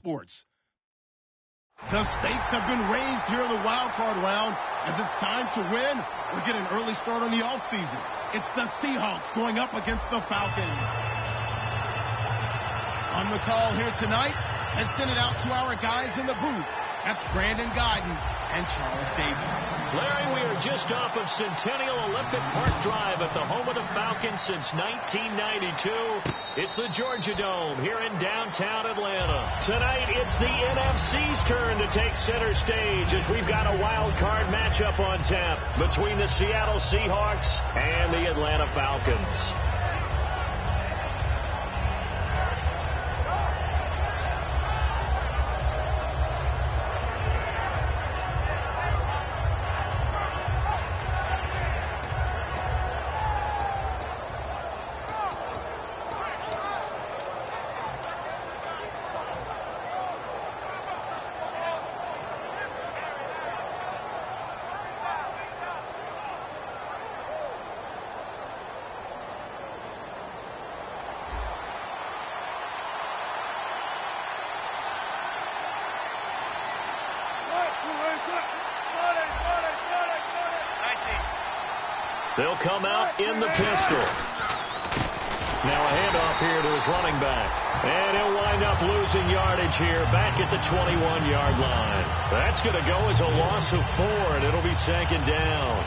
sports. The stakes have been raised here in the wild card round as it's time to win or get an early start on the offseason. It's the Seahawks going up against the Falcons. On the call here tonight, and send it out to our guys in the booth. That's Brandon Guyton and Charles Davis. Larry, we are just off of Centennial Olympic Park Drive at the home of the Falcons since 1992. It's the Georgia Dome here in downtown Atlanta. Tonight, it's the NFC's turn to take center stage as we've got a wild card matchup on tap between the Seattle Seahawks and the Atlanta Falcons. They'll come out in the pistol. Now a handoff here to his running back. And he'll wind up losing yardage here back at the 21-yard line. That's going to go as a loss of 4, and it'll be second down.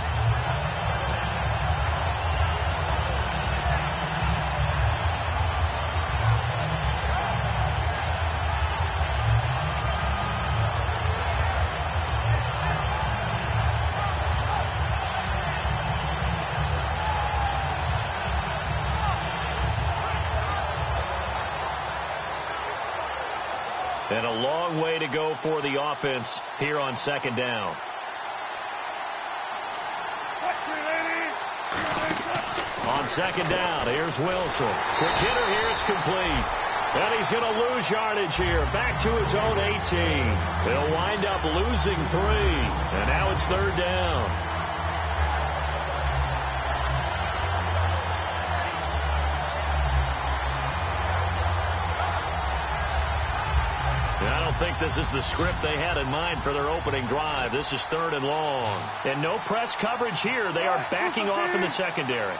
And a long way to go for the offense here on second down. On second down, here's Wilson. Quick hitter here, it's complete. And he's going to lose yardage here, back to his own 18. He'll wind up losing 3. And now it's third down. I don't think this is the script they had in mind for their opening drive. This is third and long. And no press coverage here. They are backing off in the secondary.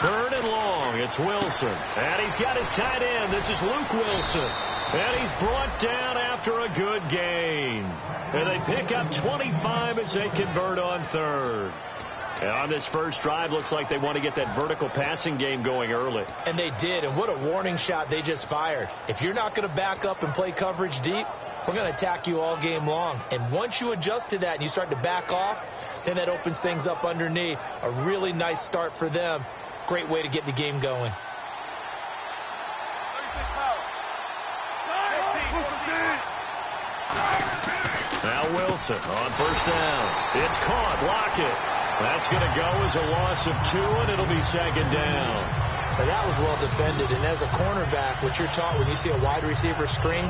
Third and long. It's Wilson. And he's got his tight end. This is Luke Wilson. And he's brought down after a good gain. And they pick up 25 as they convert on third. And on this first drive, looks like they want to get that vertical passing game going early. And they did, and what a warning shot they just fired. If you're not going to back up and play coverage deep, we're going to attack you all game long. And once you adjust to that and you start to back off, then that opens things up underneath. A really nice start for them. Great way to get the game going. Now Wilson on first down. It's caught. Lockett. That's going to go as a loss of 2, and it'll be second down. Now that was well defended, and as a cornerback, what you're taught when you see a wide receiver screen,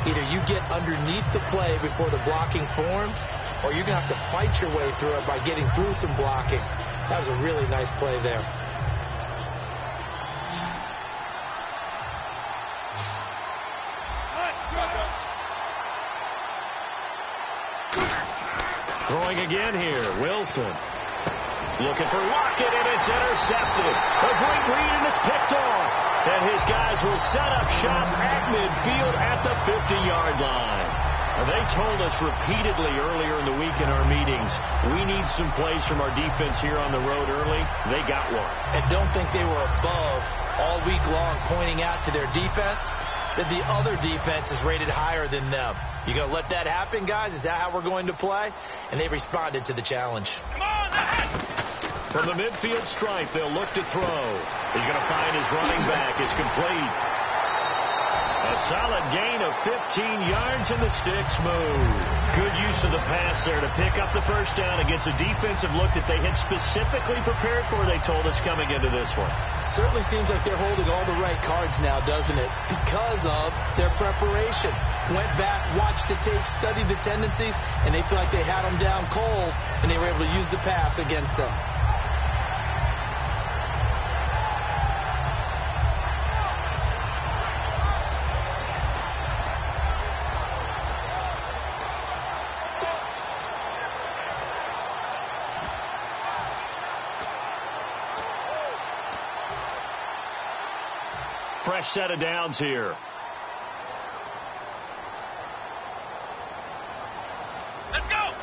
either you get underneath the play before the blocking forms, or you're going to have to fight your way through it by getting through some blocking. That was a really nice play there. Throwing again here, Wilson. Looking for Lockett, and it's intercepted. A great read, and it's picked off. And his guys will set up shop at midfield at the 50-yard line. They told us repeatedly earlier in the week in our meetings, we need some plays from our defense here on the road early. They got one. And don't think they were above all week long pointing out to their defense that the other defense is rated higher than them. You going to let that happen, guys? Is that how we're going to play? And they responded to the challenge. Come on, from the midfield stripe, they'll look to throw. He's going to find his running back. It's complete. A solid gain of 15 yards, and the sticks move. Good use of the pass there to pick up the first down against a defensive look that they had specifically prepared for, they told us, coming into this one. Certainly seems like they're holding all the right cards now, doesn't it? Because of their preparation. Went back, watched the tape, studied the tendencies, and they feel like they had them down cold, and they were able to use the pass against them. fresh set of downs here. Let's go.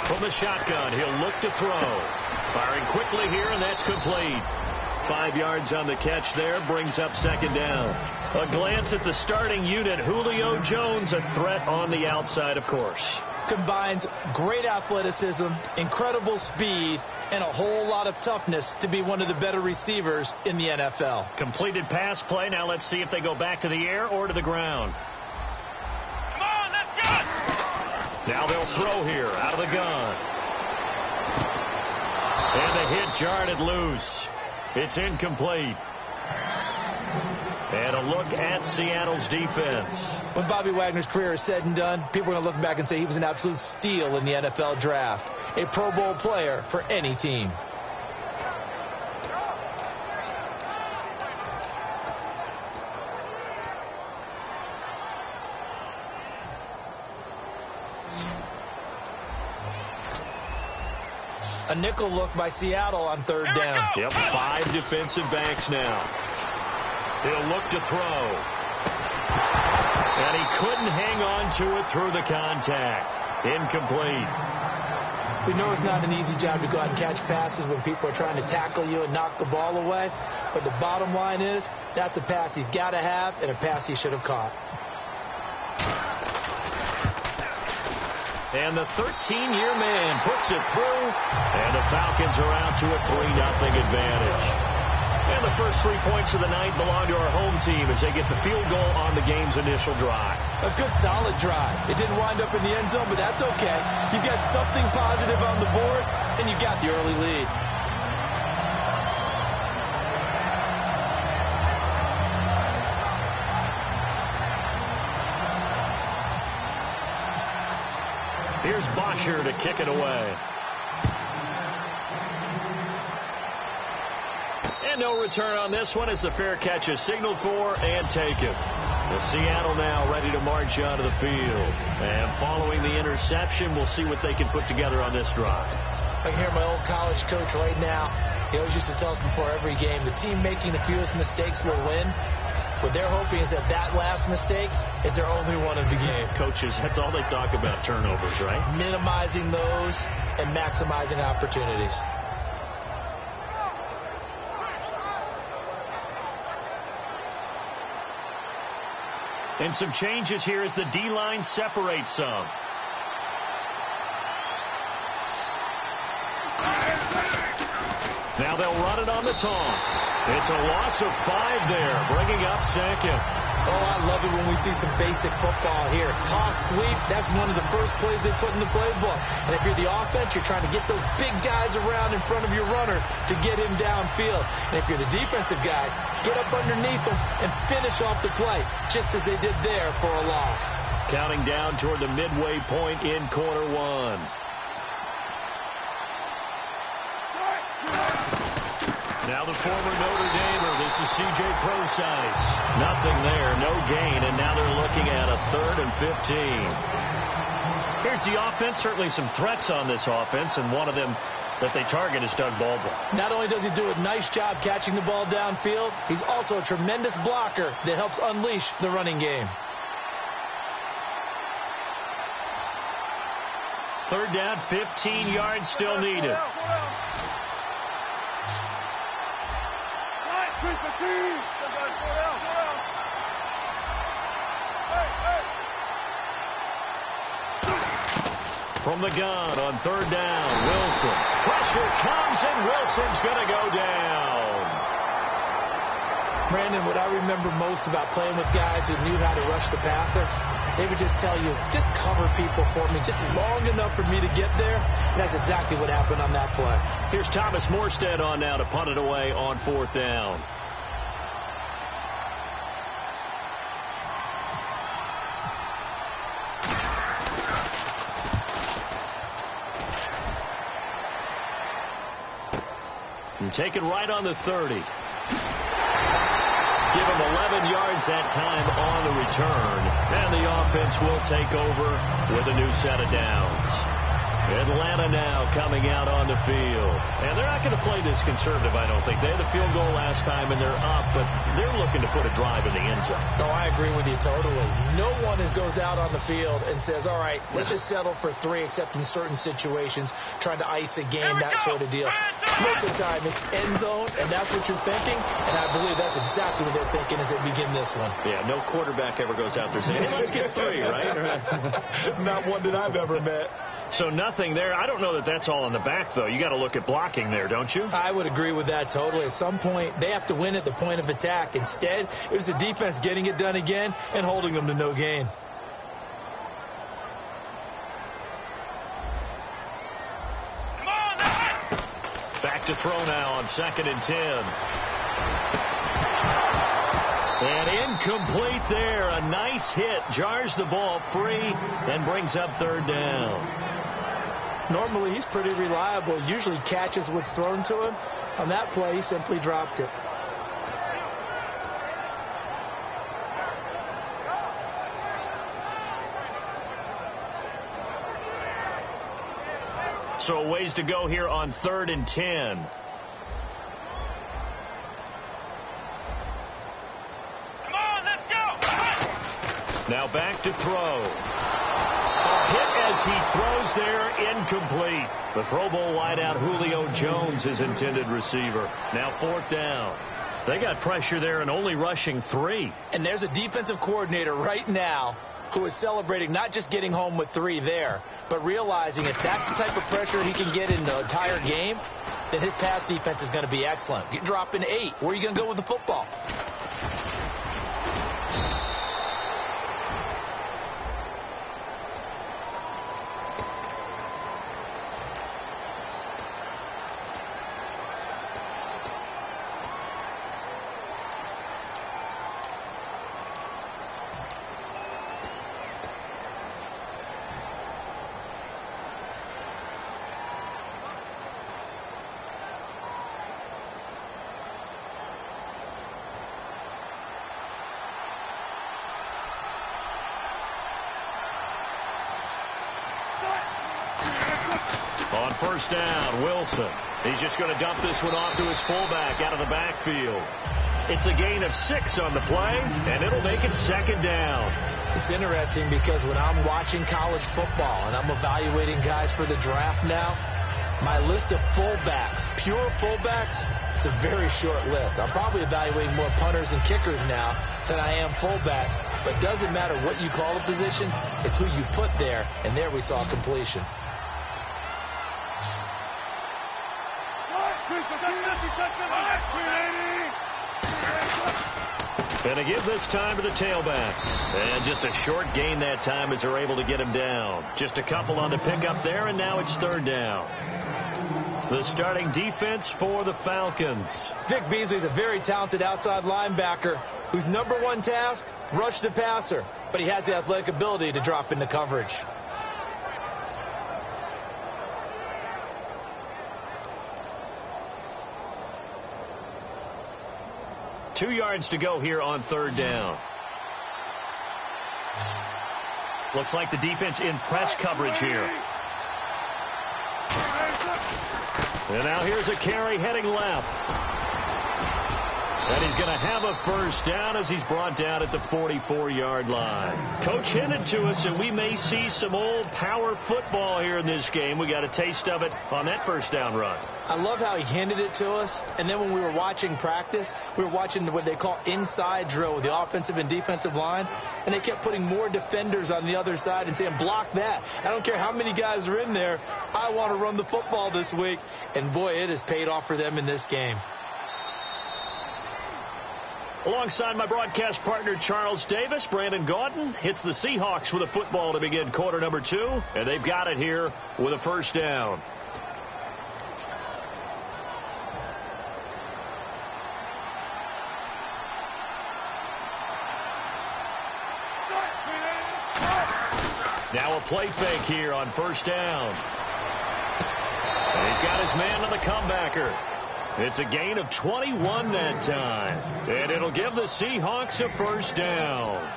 From the shotgun, he'll look to throw. Firing quickly here, and that's complete. 5 yards on the catch there, brings up second down. A glance at the starting unit. Julio Jones, a threat on the outside, of course. Combines great athleticism, incredible speed, and a whole lot of toughness to be one of the better receivers in the NFL. Completed pass play. Now let's see if they go back to the air or to the ground. Come on, let's go. Now they'll throw here out of the gun. And the hit jarred it loose. It's incomplete. And a look at Seattle's defense. When Bobby Wagner's career is said and done, people are going to look back and say he was an absolute steal in the NFL draft. A Pro Bowl player for any team. A nickel look by Seattle on third down. Yep, 5 defensive backs now. He'll look to throw. And he couldn't hang on to it through the contact. Incomplete. We know it's not an easy job to go out and catch passes when people are trying to tackle you and knock the ball away. But the bottom line is, that's a pass he's got to have and a pass he should have caught. And the 13-year man puts it through. And the Falcons are out to a 3-0 advantage. And the first 3 points of the night belong to our home team as they get the field goal on the game's initial drive. A good, solid drive. It didn't wind up in the end zone, but that's okay. You got something positive on the board, and you got the early lead. Here's Bosher to kick it away. And no return on this one as the fair catch is signaled for and taken. The Seattle now ready to march onto the field. And following the interception, we'll see what they can put together on this drive. I can hear my old college coach right now. He always used to tell us before every game, the team making the fewest mistakes will win. What they're hoping is that that last mistake is their only one of the game. Coaches, that's all they talk about, turnovers, right? Minimizing those and maximizing opportunities. And some changes here as the D-line separates some. Now they'll run it on the toss. It's a loss of 5 there, bringing up second. Oh, I love it when we see some basic football here. Toss, sweep, that's one of the first plays they put in the playbook. And if you're the offense, you're trying to get those big guys around in front of your runner to get him downfield. And if you're the defensive guys, get up underneath him and finish off the play, just as they did there for a loss. Counting down toward the midway point in quarter 1. Now the former Notre Damer, this is C.J. Prosise. Nothing there, no gain, and now they're looking at a 3rd and 15. Here's the offense, certainly some threats on this offense, and one of them that they target is Doug Baldwin. Not only does he do a nice job catching the ball downfield, he's also a tremendous blocker that helps unleash the running game. 3rd down, 15 yards still needed. From the gun on 3rd down, Wilson. Pressure comes, and Wilson's going to go down. Brandon, what I remember most about playing with guys who knew how to rush the passer, they would just tell you, just cover people for me just long enough for me to get there. And that's exactly what happened on that play. Here's Thomas Morstead on now to punt it away on 4th down. And take it right on the 30. Give him 11 yards that time on the return. And the offense will take over with a new set of downs. Atlanta now coming out on the field. And they're not going to play this conservative, I don't think. They had the field goal last time, and they're up, but they're looking to put a drive in the end zone. Oh, I agree with you totally. No one goes out on the field and says, all right, let's just settle for 3, except in certain situations, trying to ice a game, that sort of deal. Most of the time, it's end zone, and that's what you're thinking, and I believe that's exactly what they're thinking as they begin this one. Yeah, no quarterback ever goes out there saying, hey, let's get 3, right? Not one that I've ever met. So nothing there. I don't know that that's all in the back, though. You got to look at blocking there, don't you? I would agree with that totally. At some point, they have to win at the point of attack. Instead, it was the defense getting it done again and holding them to no gain. Back to throw now on 2nd and 10. And incomplete there. A nice hit. Jars the ball free and brings up 3rd down. Normally, he's pretty reliable. Usually catches what's thrown to him. On that play, he simply dropped it. So a ways to go here on 3rd and 10. Come on, let's go. Now back to throw. A hit as he throws there, incomplete. The Pro Bowl wideout Julio Jones, his intended receiver. Now 4th down. They got pressure there and only rushing 3. And there's a defensive coordinator right now who is celebrating not just getting home with 3 there, but realizing if that's the type of pressure he can get in the entire game, then his pass defense is going to be excellent. You're dropping 8. Where are you going to go with the football? On 1st down, Wilson. He's just going to dump this one off to his fullback out of the backfield. It's a gain of 6 on the play, and it'll make it 2nd down. It's interesting because when I'm watching college football and I'm evaluating guys for the draft now, my list of fullbacks, pure fullbacks, it's a very short list. I'm probably evaluating more punters and kickers now than I am fullbacks, but it doesn't matter what you call a position, it's who you put there, and there we saw completion. And to give this time to the tailback. And just a short gain that time as they're able to get him down. Just a couple on the pickup there, and now it's 3rd down. The starting defense for the Falcons. Vic Beasley's a very talented outside linebacker whose number 1 task, rush the passer. But he has the athletic ability to drop into coverage. Two yards to go here on 3rd down. Looks like the defense in press coverage here. And now here's a carry heading left. And he's going to have a 1st down as he's brought down at the 44-yard line. Coach hinted to us, and we may see some old power football here in this game. We got a taste of it on that 1st down run. I love how he hinted it to us, and then when we were watching practice, we were watching what they call inside drill with the offensive and defensive line, and they kept putting more defenders on the other side and saying, block that. I don't care how many guys are in there. I want to run the football this week. And, boy, it has paid off for them in this game. Alongside my broadcast partner, Charles Davis, Brandon Gaudin hits the Seahawks with a football to begin quarter number 2, and they've got it here with a 1st down. Now a play fake here on 1st down. And he's got his man on the comebacker. It's a gain of 21 that time. And it'll give the Seahawks a 1st down.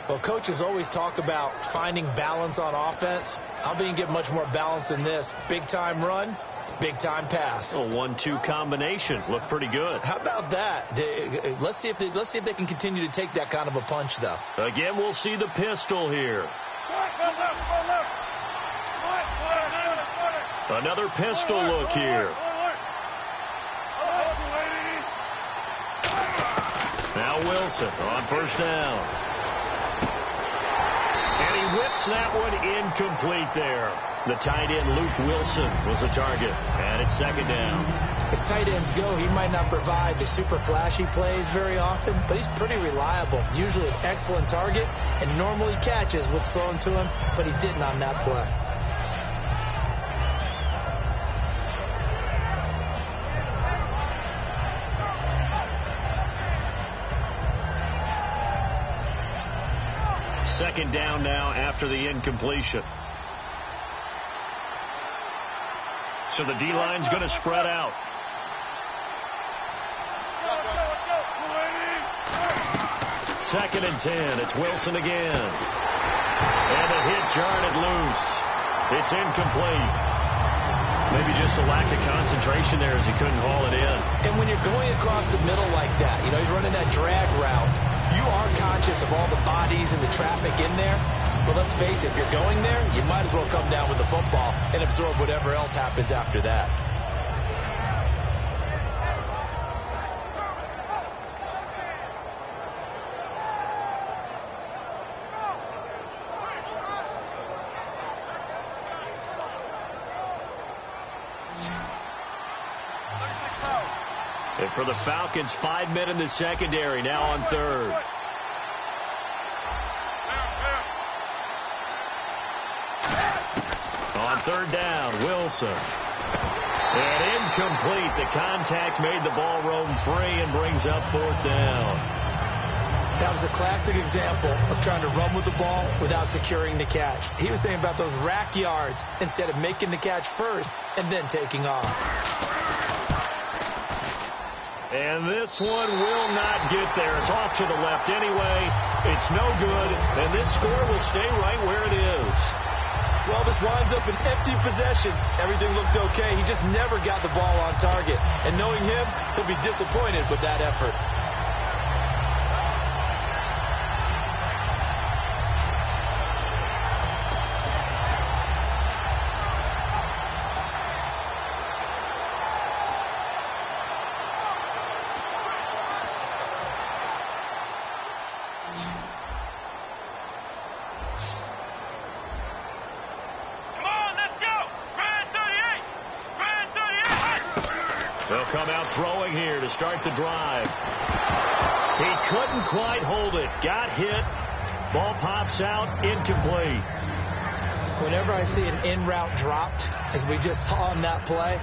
Well, coaches always talk about finding balance on offense. I don't think you get much more balance than this. Big-time run, big-time pass. A 1-2 combination. Looked pretty good. How about that? Let's see if they can continue to take that kind of a punch, though. Again, we'll see the pistol here. Another pistol look here. Now Wilson on first down. And he whips that one incomplete there. The tight end, Luke Wilson, was the target. And it's second down. As tight ends go, he might not provide the super flashy plays very often, but he's pretty reliable. Usually an excellent target, and normally catches what's thrown to him, but he didn't on that play. Second down now after the incompletion. So the D-line's going to spread out. Second and 10. It's Wilson again. And a hit jarred it loose. It's incomplete. Maybe just a lack of concentration there as he couldn't haul it in. And when you're going across the middle like that, you know, he's running that drag route. You are conscious of all the bodies and the traffic in there. But let's face it, if you're going there, you might as well come down with the football and absorb whatever else happens after that. And for the Falcons, 5 men in the secondary, now on third. On third down, Wilson. And incomplete. The contact made the ball roam free and brings up fourth down. That was a classic example of trying to run with the ball without securing the catch. He was thinking about those rack yards instead of making the catch first and then taking off. And this one will not get there. It's off to the left anyway. It's no good, and this score will stay right where it is. Well, this winds up an empty possession. Everything looked okay. He just never got the ball on target. And knowing him, he'll be disappointed with that effort. They'll come out throwing here to start the drive. He couldn't quite hold it. Got hit. Ball pops out. Incomplete. Whenever I see an in-route dropped, as we just saw on that play,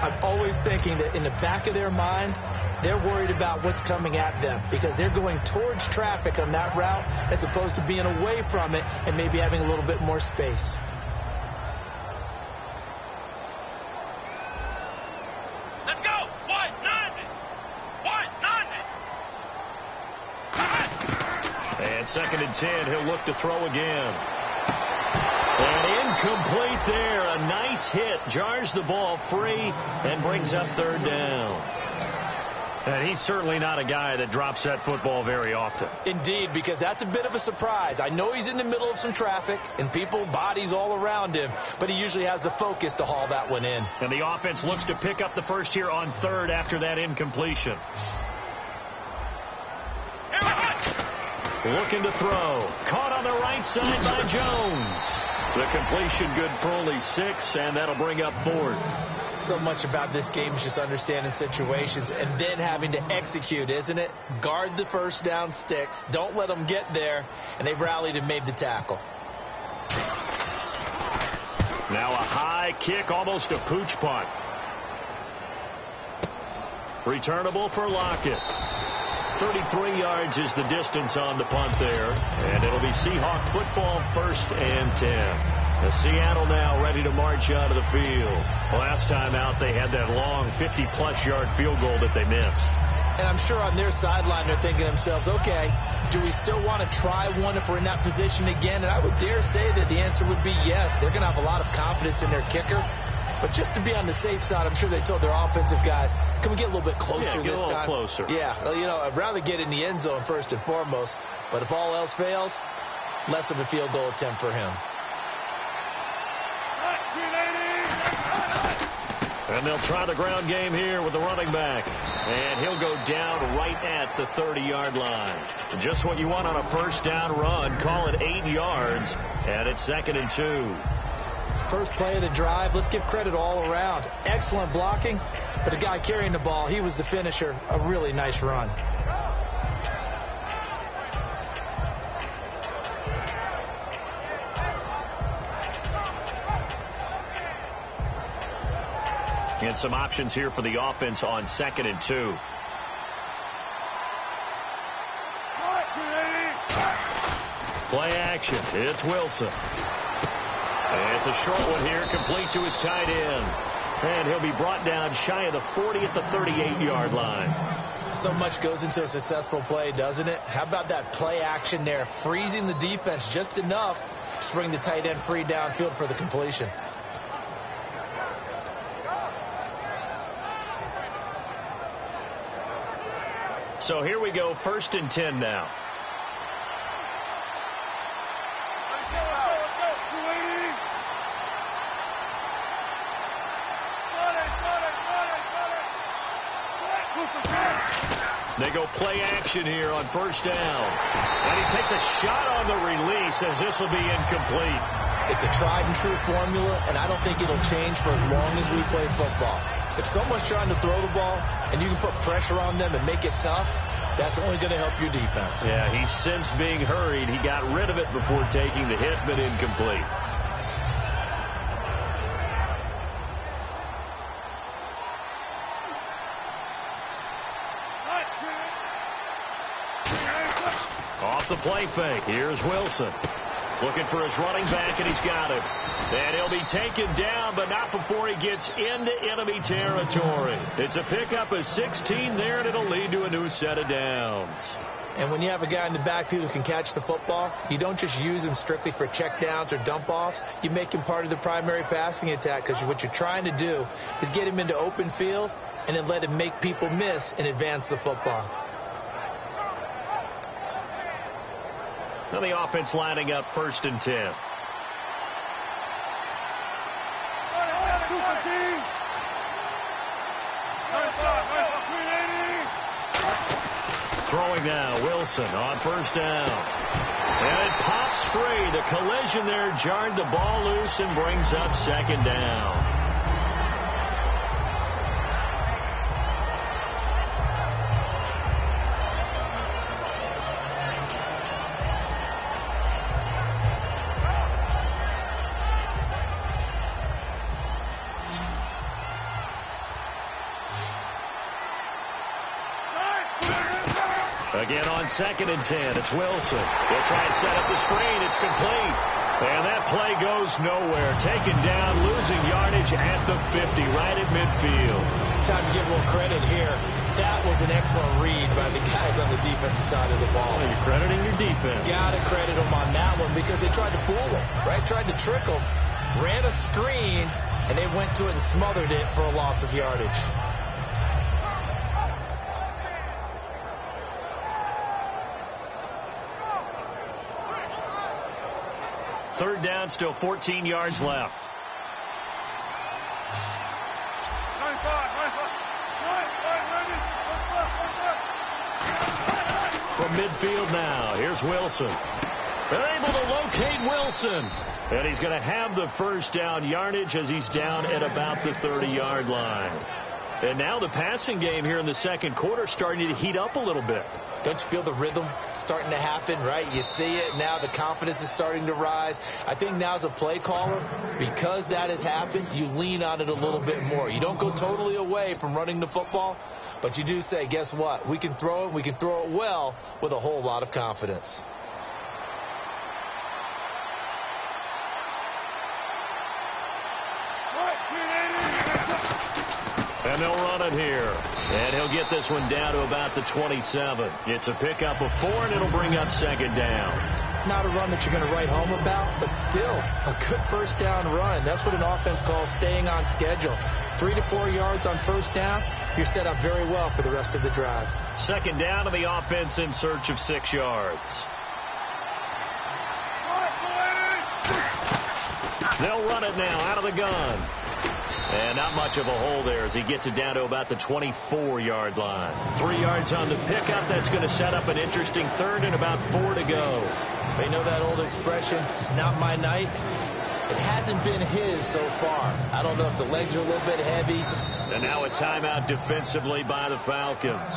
I'm always thinking that in the back of their mind, they're worried about what's coming at them because they're going towards traffic on that route as opposed to being away from it and maybe having a little bit more space. Second and 10, he'll look to throw again. And incomplete there. A nice hit. Jars the ball free and brings up third down. And he's certainly not a guy that drops that football very often. Indeed, because that's a bit of a surprise. I know he's in the middle of some traffic and people, bodies all around him, but he usually has the focus to haul that one in. And the offense looks to pick up the first here on third after that incompletion. Looking to throw. Caught on the right side by Jones. The completion good for only 6, and that'll bring up fourth. So much about this game is just understanding situations and then having to execute, isn't it? Guard the first down sticks. Don't let them get there, and they've rallied and made the tackle. Now a high kick, almost a pooch punt. Returnable for Lockett. 33 yards is the distance on the punt there. And it'll be Seahawk football, 1st and 10. Seattle now ready to march out of the field. Last time out, they had that long 50-plus yard field goal that they missed. And I'm sure on their sideline they're thinking to themselves, okay, do we still want to try one if we're in that position again? And I would dare say that the answer would be yes. They're going to have a lot of confidence in their kicker. But just to be on the safe side, I'm sure they told their offensive guys, can we get a little bit closer this time? Yeah, get a little closer. Yeah, you know, I'd rather get in the end zone first and foremost. But if all else fails, less of a field goal attempt for him. And they'll try the ground game here with the running back. And he'll go down right at the 30-yard line. Just what you want on a first down run. Call it 8 yards. And it's 2nd and 2. First play of the drive. Let's give credit all around. Excellent blocking. But the guy carrying the ball, he was the finisher. A really nice run. And some options here for the offense on 2nd and 2. Play action. It's Wilson. And it's a short one here, complete to his tight end. And he'll be brought down shy of the 40 at the 38-yard line. So much goes into a successful play, doesn't it? How about that play action there, freezing the defense just enough to bring the tight end free downfield for the completion. So here we go, 1st and 10 now. They go play action here on 1st down. And he takes a shot on the release as this will be incomplete. It's a tried and true formula, and I don't think it'll change for as long as we play football. If someone's trying to throw the ball and you can put pressure on them and make it tough, that's only going to help your defense. Yeah, he sensed being hurried. He got rid of it before taking the hit, but incomplete. Off the play fake. Here's Wilson. Looking for his running back, and he's got him. And he'll be taken down, but not before he gets into enemy territory. It's a pickup of 16 there, and it'll lead to a new set of downs. And when you have a guy in the backfield who can catch the football, you don't just use him strictly for checkdowns or dump-offs. You make him part of the primary passing attack, because what you're trying to do is get him into open field and then let him make people miss and advance the football. Now the offense lining up 1st and 10. Throwing now, Wilson on 1st down. And it pops free. The collision there jarred the ball loose and brings up 2nd down. Again on 2nd and 10, it's Wilson. He'll try and set up the screen. It's complete. And that play goes nowhere. Taken down, losing yardage at the 50, right at midfield. Time to give a little credit here. That was an excellent read by the guys on the defensive side of the ball. Well, you're crediting your defense. Got to credit them on that one because they tried to fool them, right? Tried to trick them, ran a screen, and they went to it and smothered it for a loss of yardage. Third down, still 14 yards left. From midfield now, here's Wilson. They're able to locate Wilson. And he's going to have the first down yardage as he's down at about the 30-yard line. And now the passing game here in the second quarter starting to heat up a little bit. Don't you feel the rhythm starting to happen, right? You see it now. The confidence is starting to rise. I think now as a play caller, because that has happened, you lean on it a little bit more. You don't go totally away from running the football, but you do say, guess what? We can throw it. We can throw it well with a whole lot of confidence. And And they'll run it here. And he'll get this one down to about the 27. It's a pickup of 4, and it'll bring up second down. Not a run that you're going to write home about, but still a good first down run. That's what an offense calls staying on schedule. 3 to 4 yards on first down, you're set up very well for the rest of the drive. Second down, and the offense in search of 6 yards. They'll run it now out of the gun. And not much of a hole there as he gets it down to about the 24-yard line. 3 yards on the pickup. That's going to set up an interesting third and about 4 to go. They know that old expression, it's not my night. It hasn't been his so far. I don't know if the legs are a little bit heavy. And now a timeout defensively by the Falcons.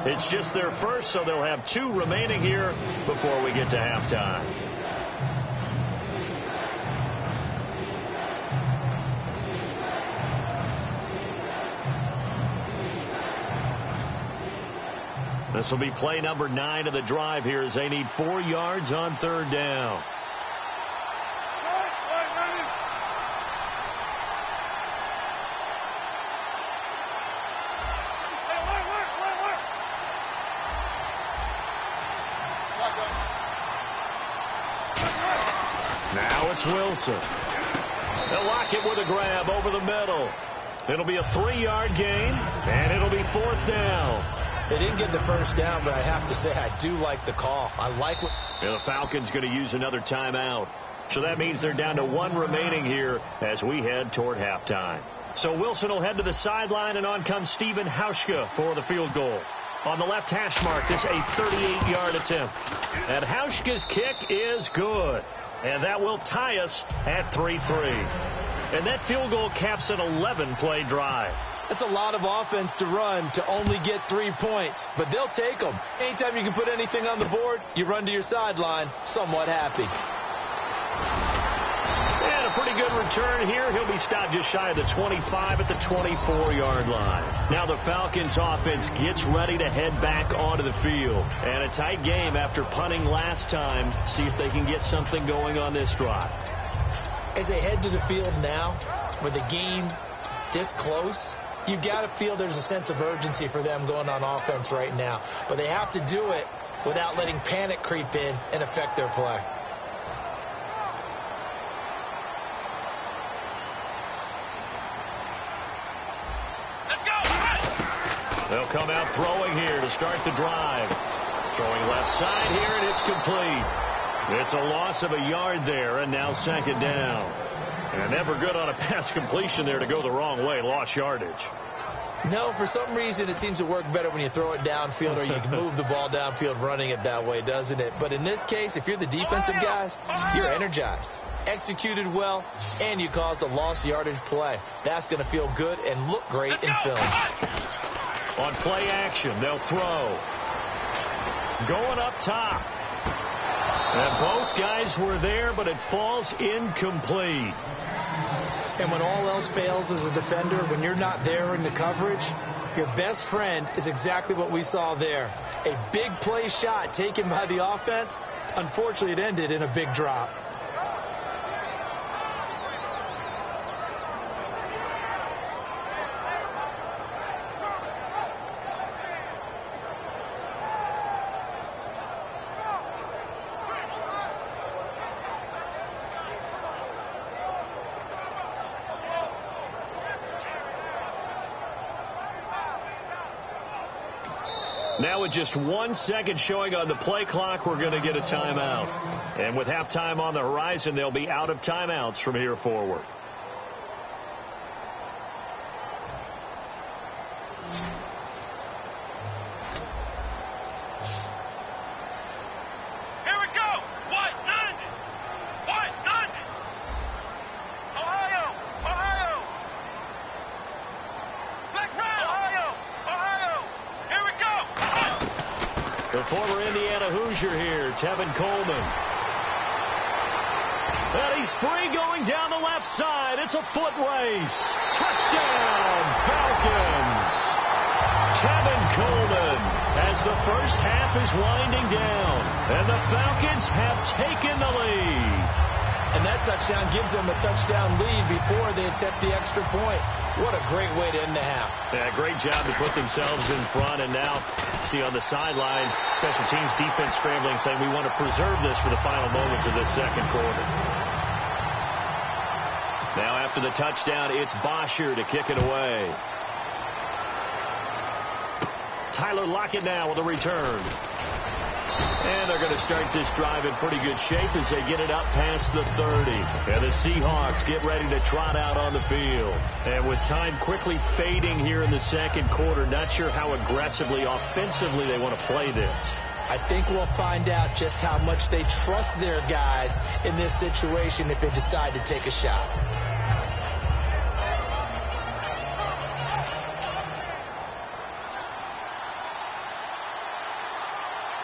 It's just their first, so they'll have 2 remaining here before we get to halftime. This will be play number 9 of the drive here as they need 4 yards on third down. Now it's Wilson. They'll lock it with a grab over the middle. It'll be a 3-yard gain, and it'll be 4th down. They didn't get the first down, but I have to say I do like the call. I like what... The Falcons going to use another timeout. So that means they're down to 1 remaining here as we head toward halftime. So Wilson will head to the sideline, and on comes Steven Hauschka for the field goal. On the left hash mark, this a 38-yard attempt. And Hauschka's kick is good. And that will tie us at 3-3. And that field goal caps an 11-play drive. That's a lot of offense to run to only get 3 points, but they'll take them. Anytime you can put anything on the board, you run to your sideline somewhat happy. And a pretty good return here. He'll be stopped just shy of the 25 at the 24-yard line. Now the Falcons offense gets ready to head back onto the field. And a tight game after punting last time. See if they can get something going on this drive. As they head to the field now, with the game this close, you've got to feel there's a sense of urgency for them going on offense right now. But they have to do it without letting panic creep in and affect their play. They'll come out throwing here to start the drive. Throwing left side here, and it's complete. It's a loss of a yard there, and now second down. And never good on a pass completion there to go the wrong way. Lost yardage. No, for some reason it seems to work better when you throw it downfield or you can move the ball downfield running it that way, doesn't it? But in this case, if you're the defensive guys, you're energized, executed well, and you caused a lost yardage play. That's going to feel good and look great in film. On play action, they'll throw. Going up top. And both guys were there, but it falls incomplete. And when all else fails as a defender, when you're not there in the coverage, your best friend is exactly what we saw there. A big play shot taken by the offense. Unfortunately, it ended in a big drop. Now with just 1 second showing on the play clock, we're going to get a timeout. And with halftime on the horizon, they'll be out of timeouts from here forward. Here we go. White 90. White 90. Ohio. Ohio. Black Brown. Ohio. Ohio. Here we go. The former Indiana Hoosier here, Tevin Coleman. And he's free going down the left side. It's a foot race. Touchdown, Falcons. Tevin Coleman as the first half is winding down. And the Falcons have taken the lead. And that touchdown gives them a touchdown lead before they attempt the extra point. What a great way to end the half. Yeah, great job to put themselves in front. And now, see on the sideline, special teams defense scrambling, saying we want to preserve this for the final moments of this second quarter. Now after the touchdown, it's Bosher to kick it away. Tyler Lockett now with a return. And they're going to start this drive in pretty good shape as they get it up past the 30. And the Seahawks get ready to trot out on the field. And with time quickly fading here in the second quarter, not sure how aggressively, offensively they want to play this. I think we'll find out just how much they trust their guys in this situation if they decide to take a shot.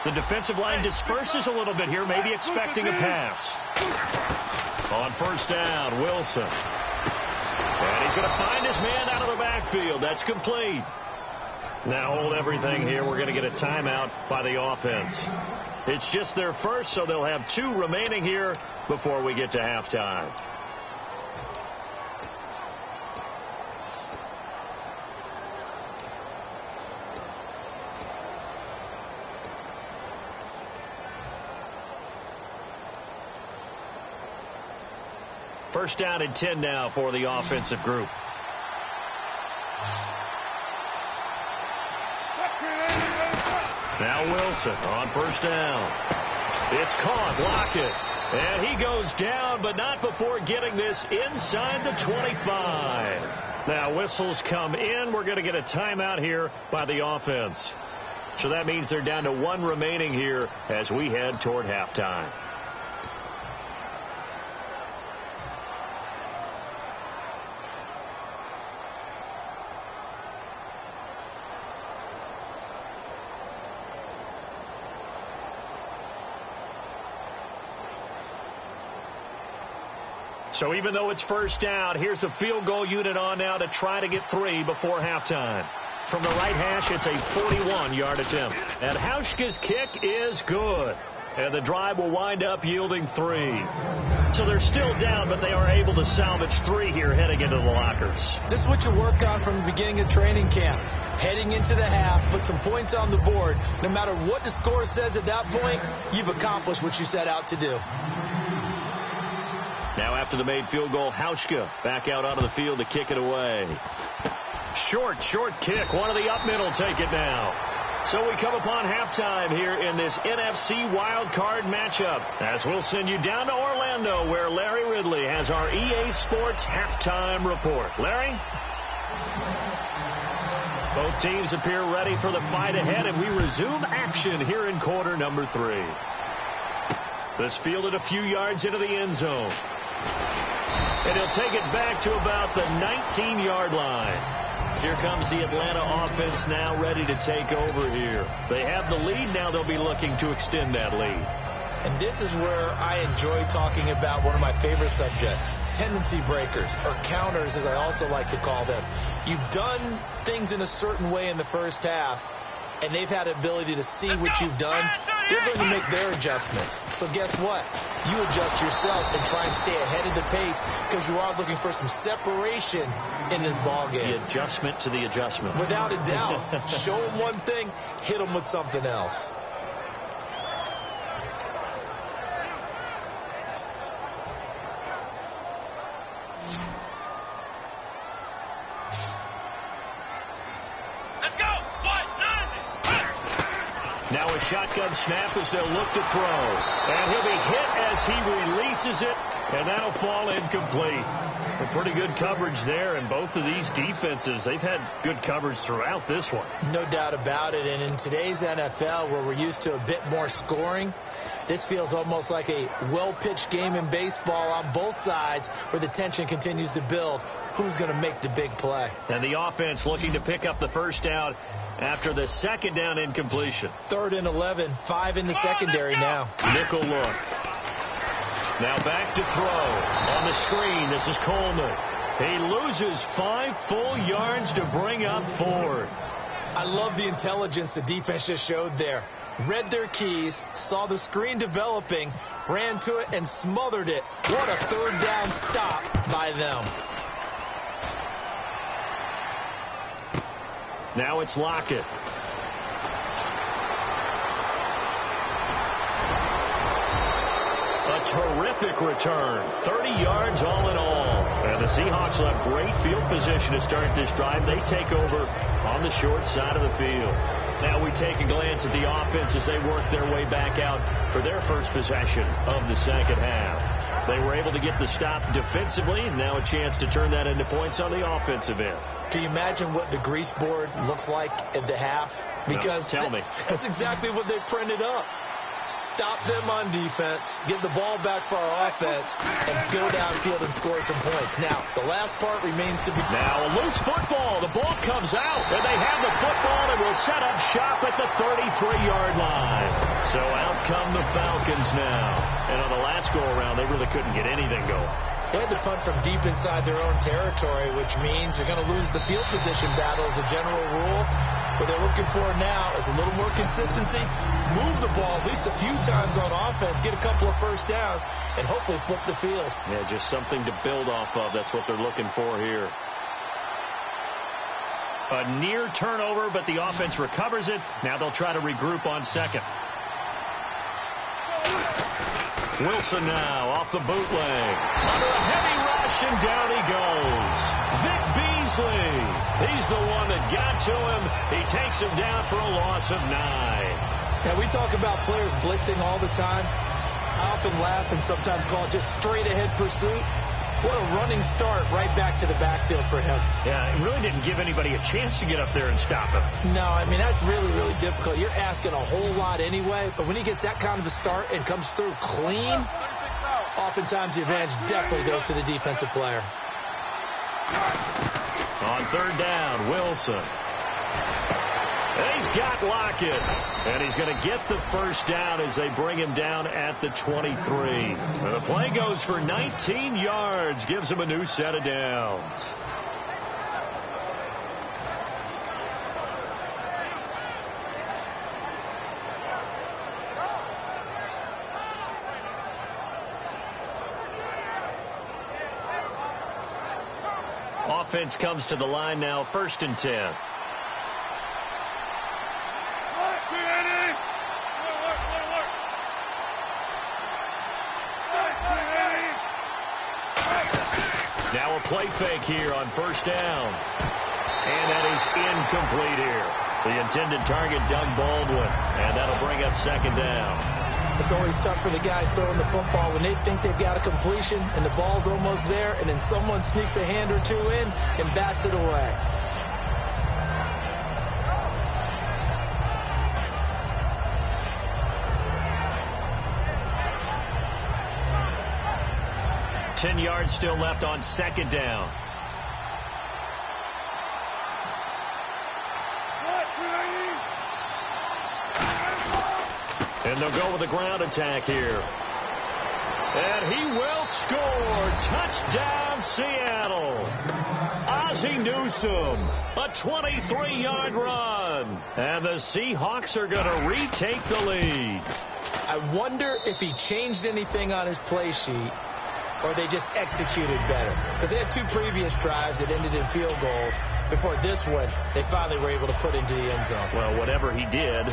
The defensive line disperses a little bit here, maybe expecting a pass. On first down, Wilson. And he's going to find his man out of the backfield. That's complete. Now hold everything here. We're going to get a timeout by the offense. It's just their first, so they'll have 2 remaining here before we get to halftime. First down and 10 now for the offensive group. Now Wilson on first down. It's caught. Lockett. And he goes down, but not before getting this inside the 25. Now whistles come in. We're going to get a timeout here by the offense. So that means they're down to 1 remaining here as we head toward halftime. So even though it's first down, here's the field goal unit on now to try to get 3 before halftime. From the right hash, it's a 41-yard attempt. And Hauschka's kick is good. And the drive will wind up yielding 3. So they're still down, but they are able to salvage 3 here heading into the lockers. This is what you work on from the beginning of training camp. Heading into the half, put some points on the board. No matter what the score says at that point, you've accomplished what you set out to do. Now after the made field goal, Hauschka back out onto the field to kick it away. Short kick. One of the up middle take it now. So we come upon halftime here in this NFC wildcard matchup as we'll send you down to Orlando where Larry Ridley has our EA Sports halftime report. Larry? Both teams appear ready for the fight ahead, and we resume action here in quarter number 3. This fielded a few yards into the end zone. And he'll take it back to about the 19-yard line. Here comes the Atlanta offense now ready to take over here. They have the lead. Now they'll be looking to extend that lead. And this is where I enjoy talking about one of my favorite subjects, tendency breakers, or counters as I also like to call them. You've done things in a certain way in the first half, and they've had the ability to see what you've done. They're going to make their adjustments. So guess what? You adjust yourself and try and stay ahead of the pace because you are looking for some separation in this ballgame. The adjustment to the adjustment. Without a doubt. Show them one thing, hit them with something else. Now a shotgun snap as they'll look to throw. And he'll be hit as he releases it, and that'll fall incomplete. A pretty good coverage there, and both of these defenses, they've had good coverage throughout this one. No doubt about it, and in today's NFL where we're used to a bit more scoring, this feels almost like a well-pitched game in baseball on both sides where the tension continues to build. Who's going to make the big play? And the offense looking to pick up the first down after the second down incompletion. 3rd and 11, 5 in the secondary now. Nickel look. Now back to throw. On the screen, this is Coleman. He loses 5 full yards to bring up 4. I love the intelligence the defense just showed there. Read their keys, saw the screen developing, ran to it, and smothered it. What a 3rd down stop by them. Now it's Lockett. A terrific return. 30 yards all in all. And the Seahawks will have great field position to start this drive. They take over on the short side of the field. Now we take a glance at the offense as they work their way back out for their first possession of the second half. They were able to get the stop defensively, and now a chance to turn that into points on the offensive end. Can you imagine what the grease board looks like at the half? Because no, tell me. That's exactly what they printed up. Stop them on defense, get the ball back for our offense, and go downfield and score some points. Now, the last part remains to be... Now, a loose football. The ball comes out, and they have the football and will set up shop at the 33-yard line. So out come the Falcons now. And on the last go-around, they really couldn't get anything going. They had to punt from deep inside their own territory, which means you're going to lose the field position battle as a general rule. What they're looking for now is a little more consistency, move the ball at least a few times on offense, get a couple of first downs, and hopefully flip the field. Yeah, just something to build off of. That's what they're looking for here. A near turnover, but the offense recovers it. Now they'll try to regroup on second. Wilson now off the bootleg. Under a heavy rush, and down he goes. Vic Beasley. He's the one that got to him. He takes him down for a loss of 9. Now, we talk about players blitzing all the time. I often laugh and sometimes call it just straight-ahead pursuit. What a running start right back to the backfield for him. Yeah, it really didn't give anybody a chance to get up there and stop him. No, I mean, that's really, really difficult. You're asking a whole lot anyway, but when he gets that kind of a start and comes through clean, oftentimes the advantage definitely goes to the defensive player. On third down, Wilson. And he's got Lockett. And he's going to get the first down as they bring him down at the 23. And the play goes for 19 yards. Gives him a new set of downs. Offense comes to the line now, 1st and 10. Now a play fake here on 1st down. And that is incomplete here. The intended target, Doug Baldwin. And that'll bring up 2nd down. It's always tough for the guys throwing the football when they think they've got a completion and the ball's almost there, and then someone sneaks a hand or two in and bats it away. Ten yards still left on 2nd down. And they'll go with a ground attack here. And he will score. Touchdown, Seattle. Ozzie Newsome, a 23-yard run. And the Seahawks are going to retake the lead. I wonder if he changed anything on his play sheet or they just executed better. Because they had 2 previous drives that ended in field goals. Before this one, they finally were able to put into the end zone. Well, whatever he did,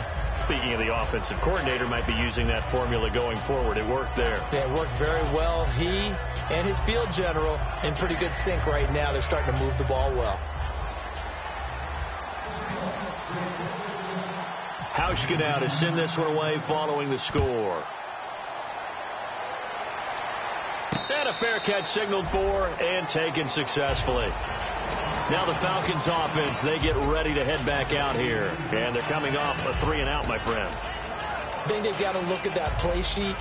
speaking of the offensive coordinator, might be using that formula going forward. It worked there. Yeah, it works very well. He and his field general in pretty good sync right now. They're starting to move the ball well. Hauschka now to send this one away following the score. And a fair catch signaled for and taken successfully. Now the Falcons offense, they get ready to head back out here. And they're coming off a 3-and-out, my friend. I think they've got to look at that play sheet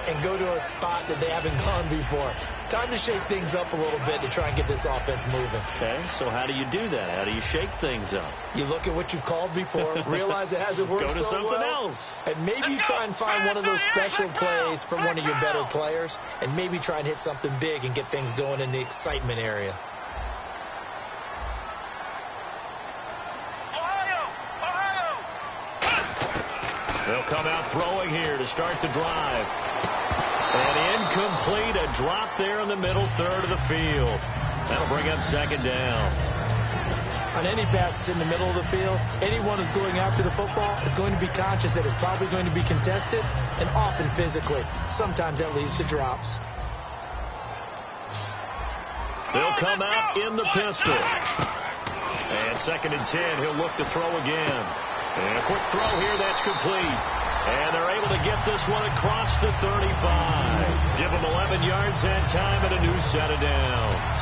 and go to a spot that they haven't gone before. Time to shake things up a little bit to try and get this offense moving. Okay, so how do you do that? How do you shake things up? You look at what you've called before, realize it hasn't worked go to so something well, else. and maybe try and find one of those special plays from one of your better players, and maybe try and hit something big and get things going in the excitement area. They'll come out throwing here to start the drive. And incomplete, a drop there in the middle third of the field. That'll bring up 2nd down. On any passes in the middle of the field, anyone who's going after the football is going to be conscious that it's probably going to be contested, and often physically. Sometimes that leads to drops. They'll come out in the pistol. And 2nd and 10, he'll look to throw again. And a quick throw here, that's complete. And they're able to get this one across the 35. Give them 11 yards that time and a new set of downs.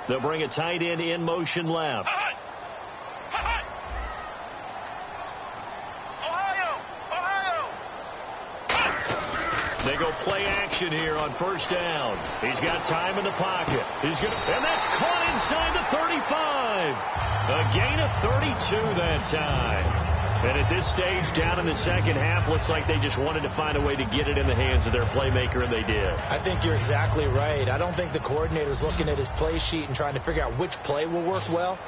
They'll bring a tight end in motion left. They go play action here on 1st down. He's got time in the pocket. And that's caught inside the 35. A gain of 32 that time. And at this stage, down in the 2nd half, looks like they just wanted to find a way to get it in the hands of their playmaker, and they did. I think you're exactly right. I don't think the coordinator's looking at his play sheet and trying to figure out which play will work well.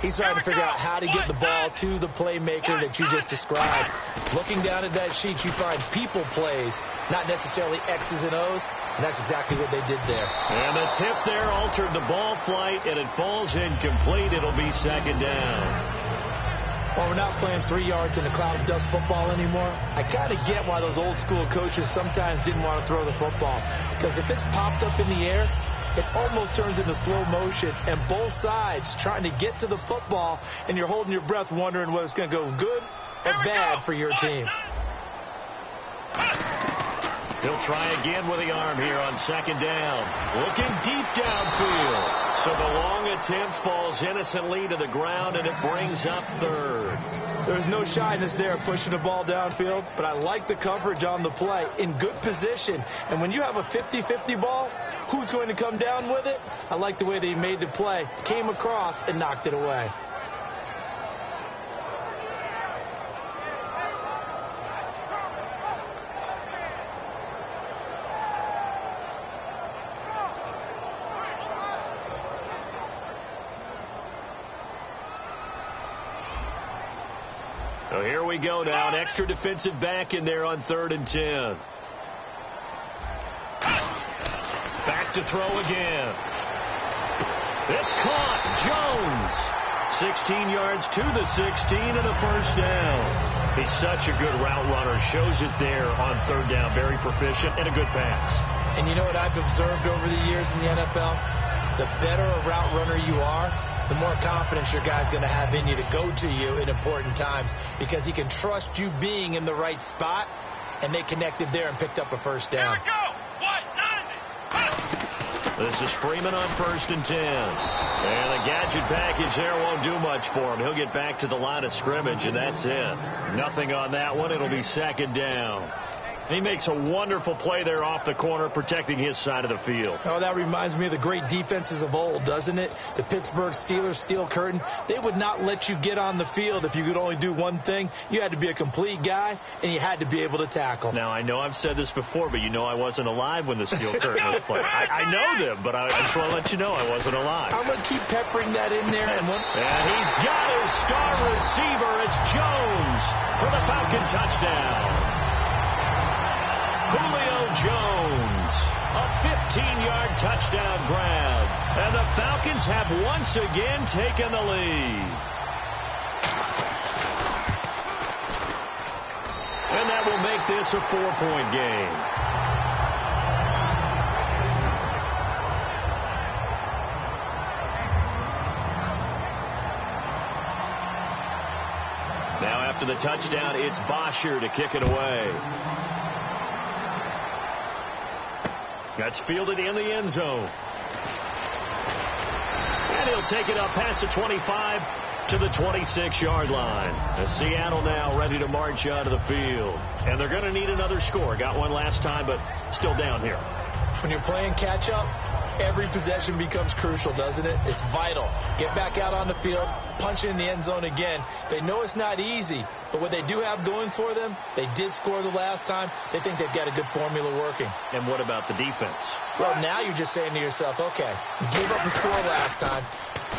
He's trying to figure out how to get the ball to the playmaker that you just described. Looking down at that sheet, you find people plays, not necessarily X's and O's, and that's exactly what they did there. And the tip there altered the ball flight, and it falls incomplete. It'll be 2nd down. Well, we're not playing 3 yards in a cloud of dust football anymore. I kind of get why those old school coaches sometimes didn't want to throw the football. Because if it's popped up in the air, it almost turns into slow motion. And both sides trying to get to the football, and you're holding your breath wondering whether it's going to go good or bad for your team. He'll try again with the arm here on 2nd down. Looking deep downfield. So the long attempt falls innocently to the ground, and it brings up 3rd. There's no shyness there pushing the ball downfield, but I like the coverage on the play. In good position. And when you have a 50-50 ball, who's going to come down with it? I like the way they made the play. Came across and knocked it away. So here we go now. An extra defensive back in there on 3rd and 10. Back to throw again. It's caught. Jones. 16 yards to the 16 and a 1st down. He's such a good route runner. Shows it there on 3rd down. Very proficient and a good pass. And you know what I've observed over the years in the NFL? The better a route runner you are, the more confidence your guy's going to have in you to go to you in important times, because he can trust you being in the right spot, and they connected there and picked up a 1st down. Here we go. This is Freeman on 1st and 10. And the gadget package there won't do much for him. He'll get back to the line of scrimmage, and that's it. Nothing on that one. It'll be 2nd down. He makes a wonderful play there off the corner, protecting his side of the field. Oh, that reminds me of the great defenses of old, doesn't it? The Pittsburgh Steelers steel curtain. They would not let you get on the field if you could only do one thing. You had to be a complete guy, and you had to be able to tackle. Now, I know I've said this before, but you know I wasn't alive when the steel curtain was played. I know them, but I just want to let you know I wasn't alive. I'm going to keep peppering that in there. And he's got his star receiver. It's Jones for the Falcon touchdown. Julio Jones, a 15-yard touchdown grab. And the Falcons have once again taken the lead. And that will make this a 4-point game. Now after the touchdown, it's Bosher to kick it away. That's fielded in the end zone. And he'll take it up past the 25 to the 26-yard line. As Seattle now ready to march out of the field. And they're going to need another score. Got one last time, but still down here. When you're playing catch-up, Every possession becomes crucial, doesn't it? It's vital. Get back out on the field, punch in the end zone again. They know it's not easy, but what they do have going for them, they did score the last time. They think they've got a good formula working. And what about the defense? Well, now you're just saying to yourself, okay, we gave up a score last time.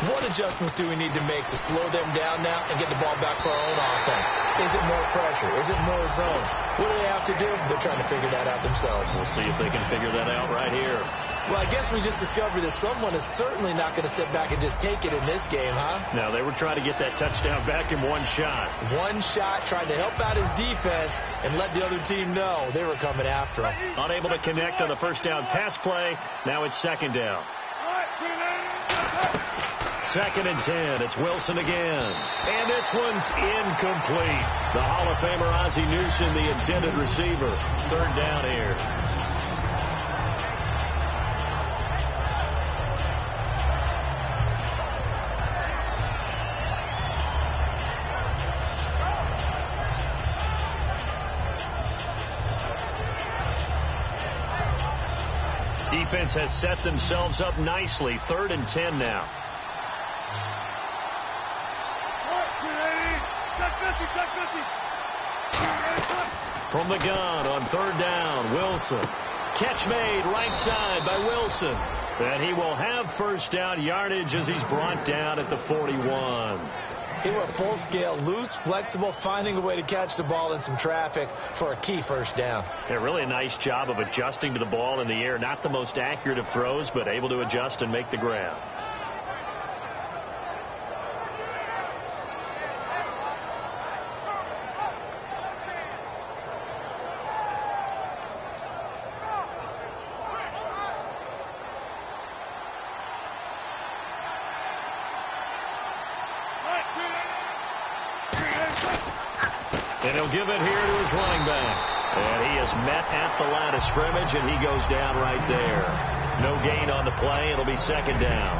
What adjustments do we need to make to slow them down now and get the ball back for our own offense? Is it more pressure? Is it more zone? What do they have to do? They're trying to figure that out themselves. We'll see if they can figure that out right here. Well, I guess we just discovered that someone is certainly not going to sit back and just take it in this game, huh? No, they were trying to get that touchdown back in one shot. One shot, trying to help out his defense and let the other team know they were coming after him. Unable to connect on the first down pass play. Now it's second down. Second and 10. It's Wilson again. And this one's incomplete. The Hall of Famer Ozzie Newsome, the intended receiver. Third down here. Defense has set themselves up nicely. Third and 10 now. From the gun on third down, Wilson. Catch made right side by Wilson. And he will have first down yardage as he's brought down at the 41. He went full scale, loose, flexible, finding a way to catch the ball in some traffic for a key first down. Yeah, really a nice job of adjusting to the ball in the air. Not the most accurate of throws, but able to adjust and make the grab. And he'll give it here to his running back. And he is met at the line of scrimmage, and he goes down right there. No gain on the play. It'll be second down.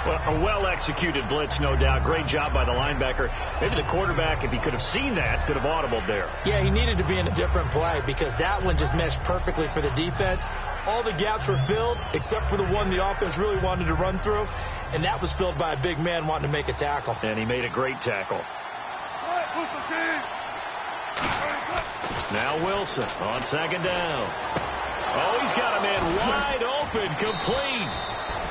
Well, a well-executed blitz, no doubt. Great job by the linebacker. Maybe the quarterback, if he could have seen that, could have audibled there. Yeah, he needed to be in a different play because that one just meshed perfectly for the defense. All the gaps were filled except for the one the offense really wanted to run through, and that was filled by a big man wanting to make a tackle. And he made a great tackle. Now Wilson on second down. Oh, he's got a man wide open, complete.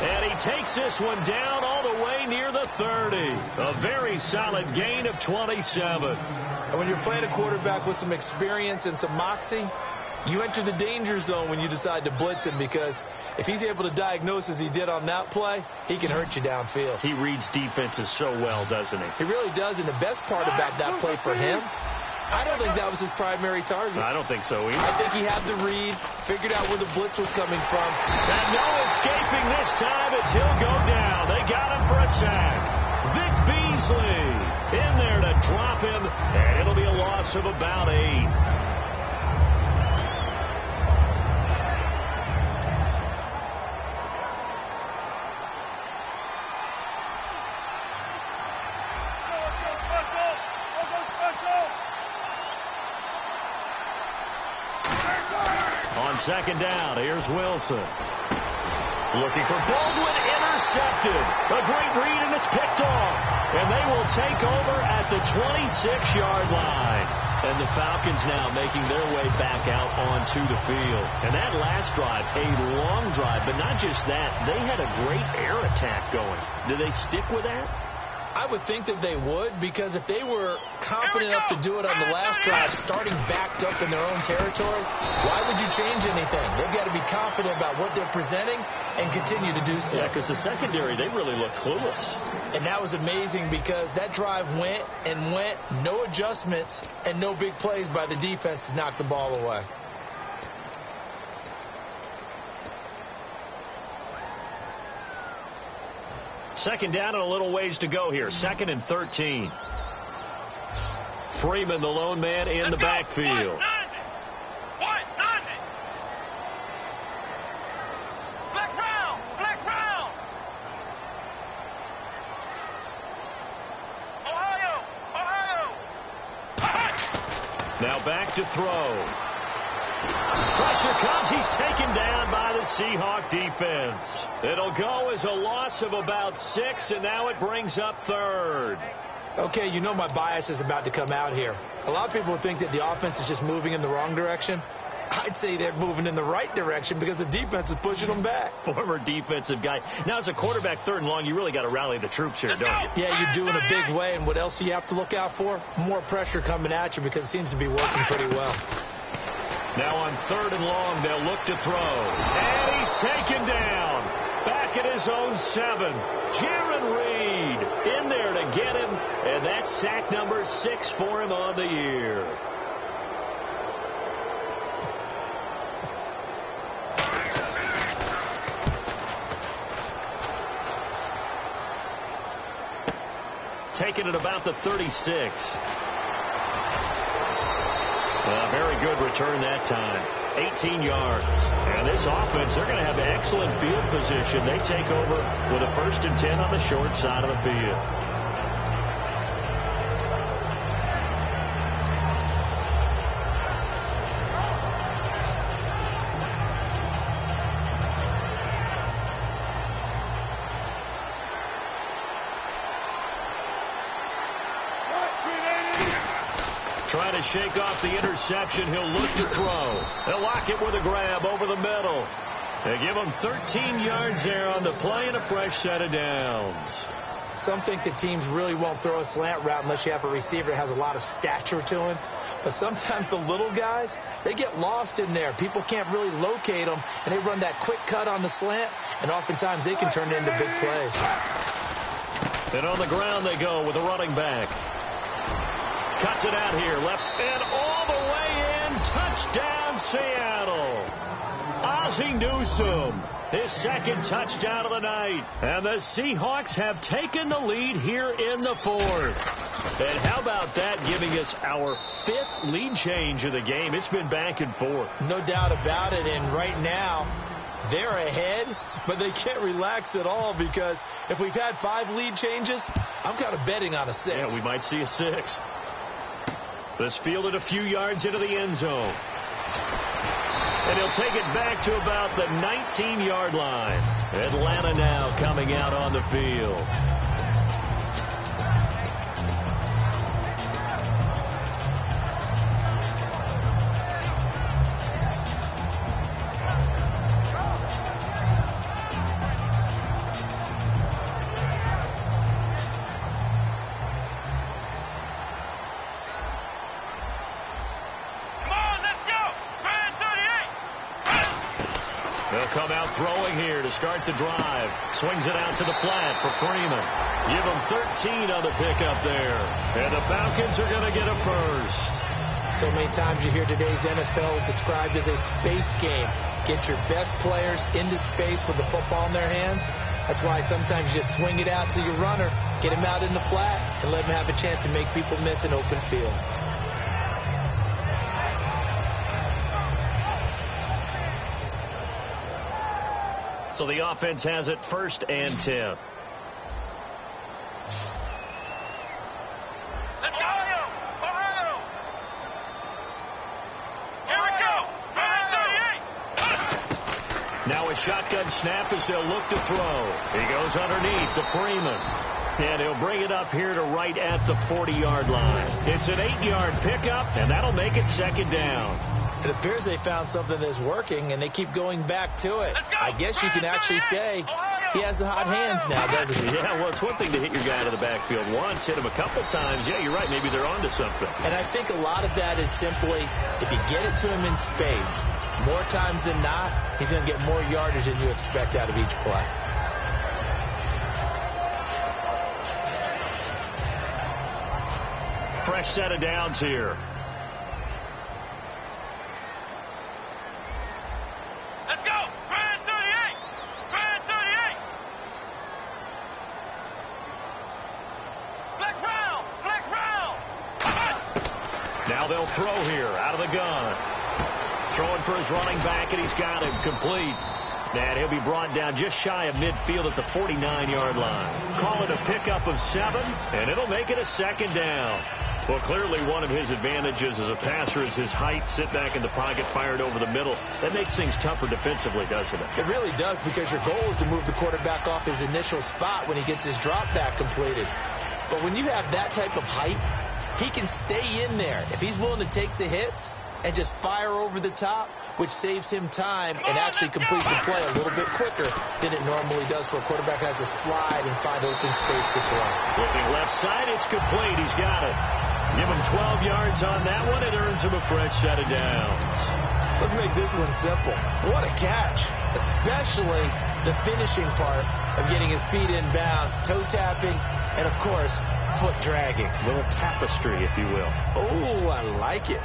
And he takes this one down all the way near the 30. A very solid gain of 27. And when you're playing a quarterback with some experience and some moxie, you enter the danger zone when you decide to blitz him, because if he's able to diagnose as he did on that play, he can hurt you downfield. He reads defenses so well, doesn't he? He really does, and the best part about that play for him, I don't think that was his primary target. I don't think so either. I think he had the read, figured out where the blitz was coming from. And no escaping this time as he'll go down. They got him for a sack. Vic Beasley in there to drop him, and it'll be a loss of about 8. On second down, here's Wilson. Looking for Baldwin, intercepted. A great read, and it's picked off. And they will take over at the 26-yard line. And the Falcons now making their way back out onto the field. And that last drive, a long drive, but not just that. They had a great air attack going. Do they stick with that? I would think that they would, because if they were confident enough to do it on the last drive, starting backed up in their own territory, why would you change anything? They've got to be confident about what they're presenting and continue to do so. Yeah, because the secondary, they really looked clueless. And that was amazing because that drive went and went, no adjustments and no big plays by the defense to knock the ball away. Second down and a little ways to go here. Second and 13. Freeman, the lone man in the backfield. Now back to throw. Pressure comes. He's taken down by the Seahawk defense. It'll go as a loss of about 6, and now it brings up third. Okay, you know my bias is about to come out here. A lot of people think that the offense is just moving in the wrong direction. I'd say they're moving in the right direction because the defense is pushing them back. Former defensive guy. Now, as a quarterback, 3rd and long, you really got to rally the troops here, don't you? Yeah, you do in a big way. And what else do you have to look out for? More pressure coming at you because it seems to be working pretty well. Now on 3rd and long, they'll look to throw. And he's taken down. Back at his own 7. Jaron Reed in there to get him. And that's sack number 6 for him on the year. Taking it about the 36. A very good return that time. 18 yards. And this offense, they're going to have excellent field position. They take over with a 1st and 10 on the short side of the field. Trying to shake off the interception. He'll look to throw. They'll lock it with a grab over the middle. They give him 13 yards there on the play and a fresh set of downs. Some think that teams really won't throw a slant route unless you have a receiver that has a lot of stature to him. But sometimes the little guys, they get lost in there. People can't really locate them, and they run that quick cut on the slant, and oftentimes they can turn it into big plays. And on the ground they go with a running back. Cuts it out here. Left and all the way in. Touchdown, Seattle. Ozzie Newsome, his 2nd touchdown of the night. And the Seahawks have taken the lead here in the 4th. And how about that, giving us our 5th lead change of the game? It's been back and forth. No doubt about it. And right now, they're ahead, but they can't relax at all because if we've had 5 lead changes, I'm kind of betting on a 6th. Yeah, we might see a 6th. This fielded a few yards into the end zone. And he'll take it back to about the 19-yard line. Atlanta now coming out on the field. They'll come out throwing here to start the drive. Swings it out to the flat for Freeman. Give him 13 on the pickup there. And the Falcons are going to get a first. So many times you hear today's NFL described as a space game. Get your best players into space with the football in their hands. That's why sometimes you just swing it out to your runner, get him out in the flat, and let him have a chance to make people miss an open field. So the offense has it 1st and 10. Let's go! Ohio! Here we go! 38! Now a shotgun snap as they'll look to throw. He goes underneath to Freeman. And he'll bring it up here to right at the 40-yard line. It's an 8-yard pickup, and that'll make it 2nd down. It appears they found something that's working, and they keep going back to it. I guess you can actually say he has the hot hands now, doesn't he? Yeah, well, it's one thing to hit your guy to the backfield once, hit him a couple times. Yeah, you're right. Maybe they're onto something. And I think a lot of that is simply if you get it to him in space, more times than not, he's going to get more yardage than you expect out of each play. Fresh set of downs here. Let's go! 38! 38! Flex round! Flex round! Now they'll throw here out of the gun. Throwing for his running back, and he's got him complete. And he'll be brought down just shy of midfield at the 49-yard line. Call it a pickup of 7, and it'll make it a 2nd down. Well, clearly one of his advantages as a passer is his height. Sit back in the pocket, fired over the middle. That makes things tougher defensively, doesn't it? It really does, because your goal is to move the quarterback off his initial spot when he gets his drop back completed. But when you have that type of height, he can stay in there. If he's willing to take the hits and just fire over the top, which saves him time and actually completes the play a little bit quicker than it normally does, where a quarterback has to slide and find open space to throw. Looking left side, it's complete. He's got it. Give him 12 yards on that one. It earns him a fresh set of downs. Let's make this one simple. What a catch, especially the finishing part of getting his feet in bounds, toe tapping, and, of course, foot dragging. A little tapestry, if you will. Oh, I like it.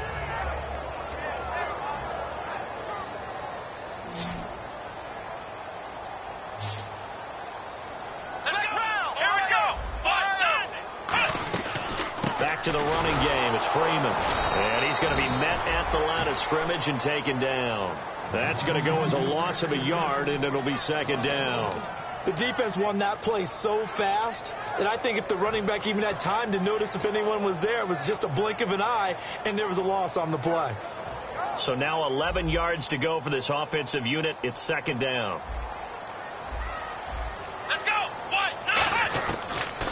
To the running game, it's Freeman. And he's going to be met at the line of scrimmage and taken down. That's going to go as a loss of a yard, and it'll be second down. The defense won that play so fast that I think if the running back even had time to notice if anyone was there, it was just a blink of an eye, and there was a loss on the play. So now 11 yards to go for this offensive unit. It's second down. Let's go.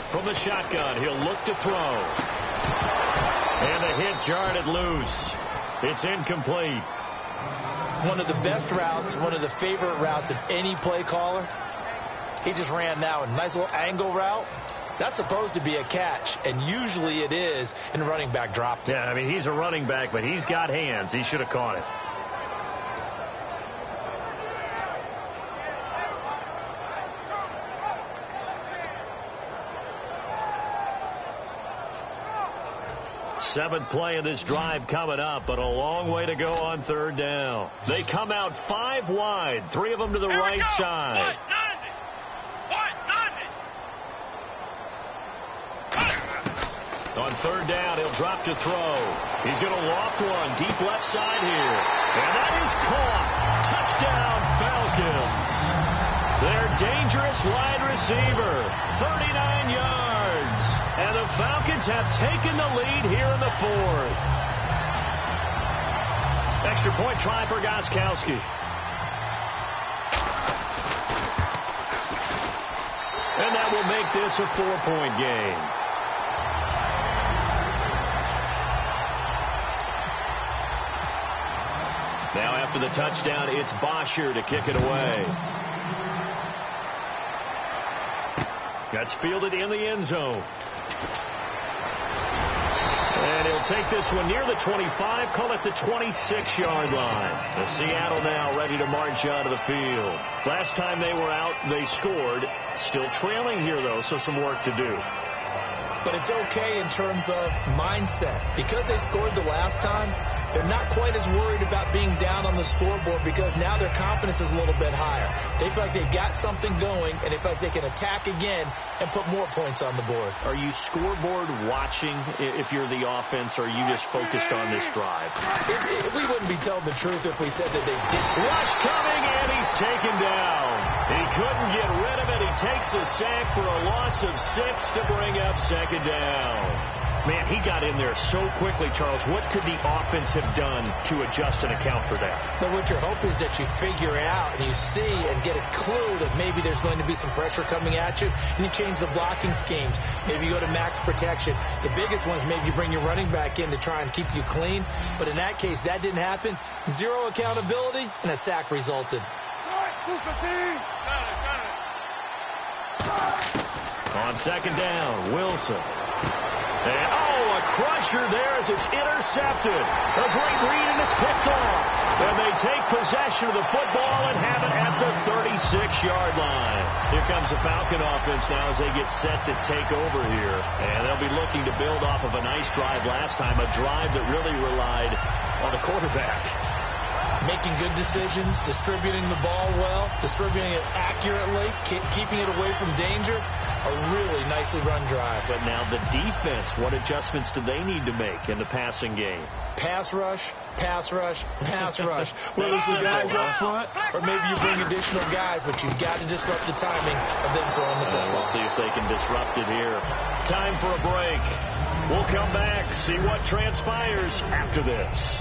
From the shotgun, he'll look to throw. And the hit jarred it loose. It's incomplete. One of the best routes, one of the favorite routes of any play caller. He just ran that one. Nice little angle route. That's supposed to be a catch, and usually it is, and the running back dropped it. Yeah, I mean, he's a running back, but he's got hands. He should have caught it. Seventh play of this drive coming up, but a long way to go on third down. They come out 5 wide, 3 of them to the right side. On third down, he'll drop to throw. He's going to loft one deep left side here. And that is caught. Touchdown, Falcons. Their dangerous wide receiver, 39 yards. And the Falcons have taken the lead here in the fourth. Extra point try for Gostkowski. And that will make this a 4-point game. Now after the touchdown, it's Bosher to kick it away. That's fielded in the end zone. And he'll take this one near the 25, call it the 26-yard line. The Seattle now ready to march out of the field. Last time they were out, they scored. Still trailing here, though, so some work to do. But it's okay in terms of mindset. Because they scored the last time, they're not quite as worried about being down on the scoreboard, because now their confidence is a little bit higher. They feel like they've got something going, and they feel like they can attack again and put more points on the board. Are you scoreboard watching if you're the offense, or are you just focused on this drive? We wouldn't be telling the truth if we said that they didn't. Rush coming, and he's taken down. He couldn't get rid of it. He takes a sack for a loss of 6 to bring up second down. Man, he got in there so quickly, Charles. What could the offense have done to adjust and account for that? But what you're hoping is that you figure out and you see and get a clue that maybe there's going to be some pressure coming at you, and you change the blocking schemes. Maybe you go to max protection. The biggest one is maybe you bring your running back in to try and keep you clean. But in that case, that didn't happen. 0 accountability, and a sack resulted. On second down, Wilson. And, a crusher there as it's intercepted. A great read, and it's picked off. And they take possession of the football and have it at the 36-yard line. Here comes the Falcon offense now as they get set to take over here. And they'll be looking to build off of a nice drive last time, a drive that really relied on the quarterback. Making good decisions, distributing the ball well, distributing it accurately, keeping it away from danger. a really nicely run drive. But now the defense, what adjustments do they need to make in the passing game? Pass rush, pass rush, pass rush. Whether it's the guys up front or maybe you bring additional guys, but you've got to disrupt the timing of them throwing the football. We'll see if they can disrupt it here. Time for a break. We'll come back, see what transpires after this.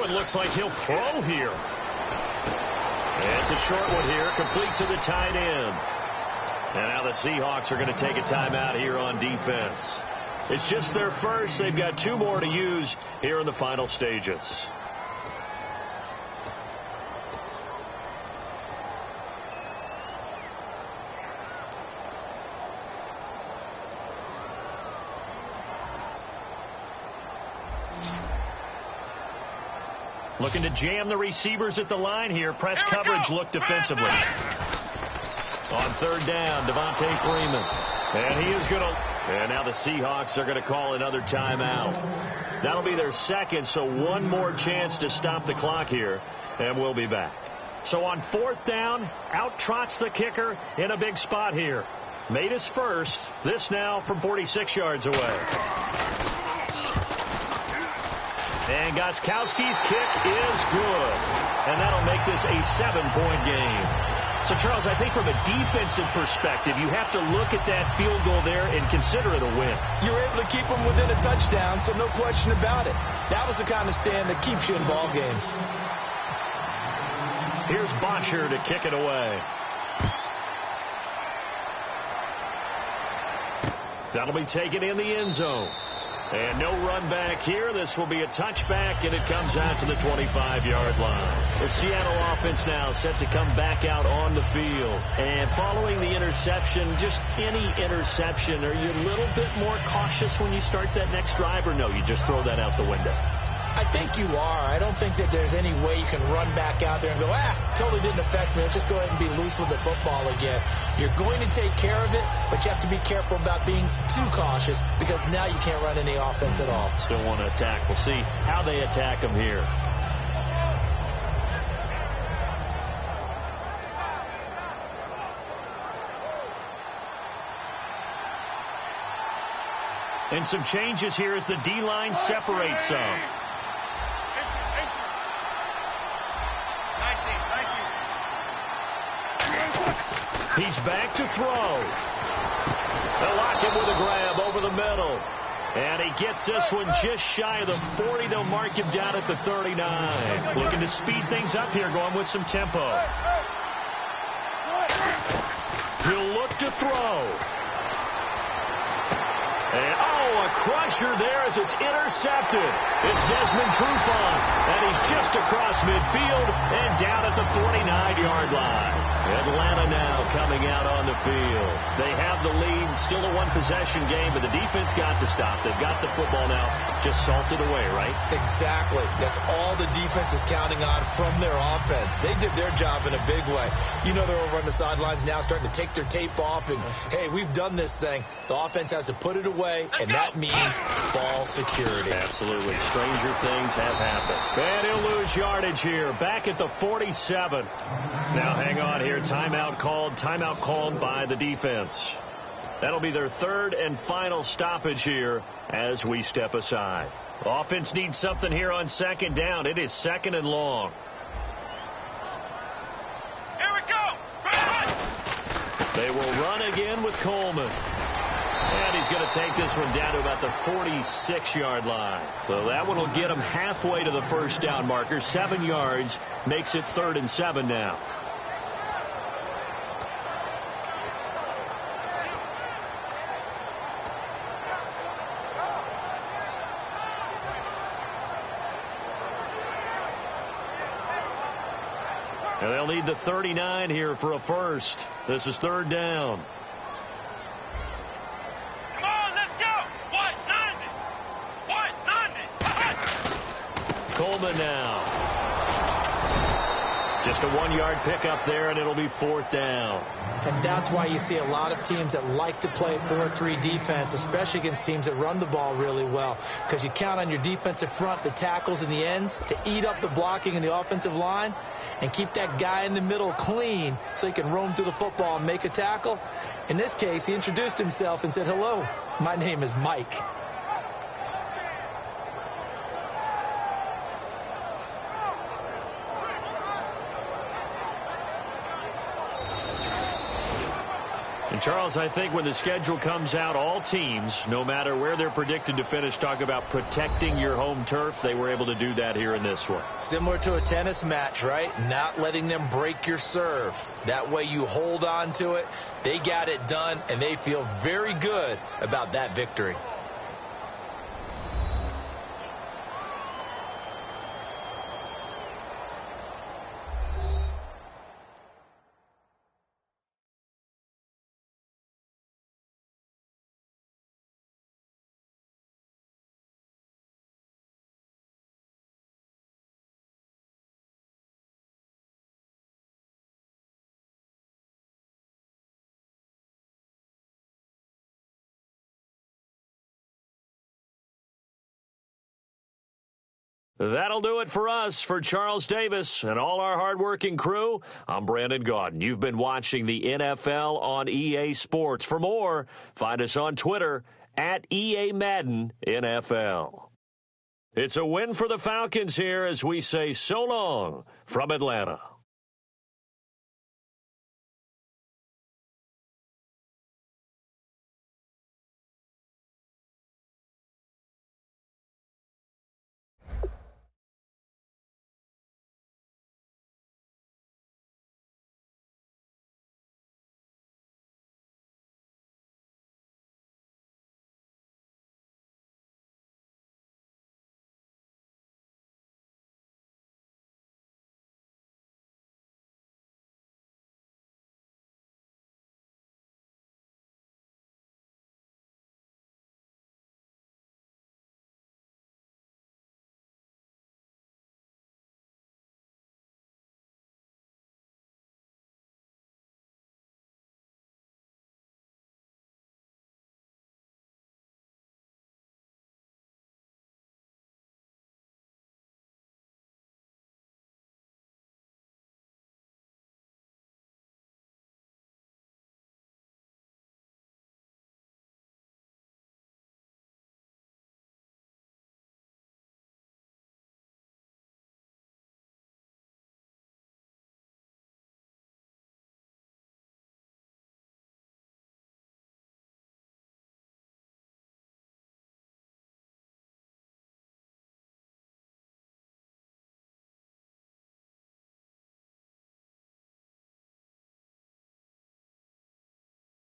Looks like he'll throw here. It's a short one here, complete to the tight end. And now the Seahawks are going to take a timeout here on defense. It's just their first. They've got 2 more to use here in the final stages. Looking to jam the receivers at the line here. Press coverage look defensively. On third down, Devontae Freeman. And he is going to... And now the Seahawks are going to call another timeout. That'll be their second, so one more chance to stop the clock here. And we'll be back. So on fourth down, out trots the kicker in a big spot here. Made his first. This now from 46 yards away. And Gostkowski's kick is good. And that'll make this a 7-point game. So, Charles, I think from a defensive perspective, you have to look at that field goal there and consider it a win. You're able to keep them within a touchdown, so no question about it. That was the kind of stand that keeps you in ball games. Here's Botcher to kick it away. That'll be taken in the end zone. And no run back here. This will be a touchback, and it comes out to the 25-yard line. The Seattle offense now set to come back out on the field. And following the interception, just any interception, are you a little bit more cautious when you start that next drive, or no, you just throw that out the window? I think you are. I don't think that there's any way you can run back out there and go, totally didn't affect me. Let's just go ahead and be loose with the football again. You're going to take care of it, but you have to be careful about being too cautious because now you can't run any offense at all. Still want to attack. We'll see how they attack them here. And some changes here as the D-line separates some. He's back to throw. They'll lock him with a grab over the middle. And he gets this one just shy of the 40. They'll mark him down at the 39. Looking to speed things up here, going with some tempo. He'll look to throw. And, a crusher there as it's intercepted. It's Desmond Trufant, and he's just across midfield and down at the 49-yard line. Atlanta now coming out on the field. They have the lead, still a one-possession game, but the defense got to stop. They've got the football now, just salted away, right? Exactly. That's all the defense is counting on from their offense. They did their job in a big way. You know they're over on the sidelines now starting to take their tape off, and, hey, we've done this thing. The offense has to put it away, and that means ball security. Absolutely. Stranger things have happened. And he'll lose yardage here. Back at the 47. Now hang on here. Timeout called by the defense. That'll be their third and final stoppage here as we step aside. Offense needs something here on second down. It is second and long. Here we go. They will run again with Coleman. And he's going to take this one down to about the 46-yard line. So that one will get him halfway to the first down marker. 7 yards makes it 3rd and 7 now. And they'll need the 39 here for a first. This is 3rd down. Come on, let's go. What? 90. What? 90. Coleman now. Just a 1-yard pickup there, and it'll be 4th down. And that's why you see a lot of teams that like to play 4-3 defense, especially against teams that run the ball really well, because you count on your defensive front, the tackles and the ends, to eat up the blocking in the offensive line and keep that guy in the middle clean so he can roam to the football and make a tackle. In this case, he introduced himself and said, "Hello, my name is Mike." And Charles, I think when the schedule comes out, all teams, no matter where they're predicted to finish, talk about protecting your home turf. They were able to do that here in this one. Similar to a tennis match, right? Not letting them break your serve. That way you hold on to it. They got it done, and they feel very good about that victory. That'll do it for us. For Charles Davis and all our hardworking crew, I'm Brandon Gaudin. You've been watching the NFL on EA Sports. For more, find us on Twitter at EA Madden NFL. It's a win for the Falcons here as we say so long from Atlanta.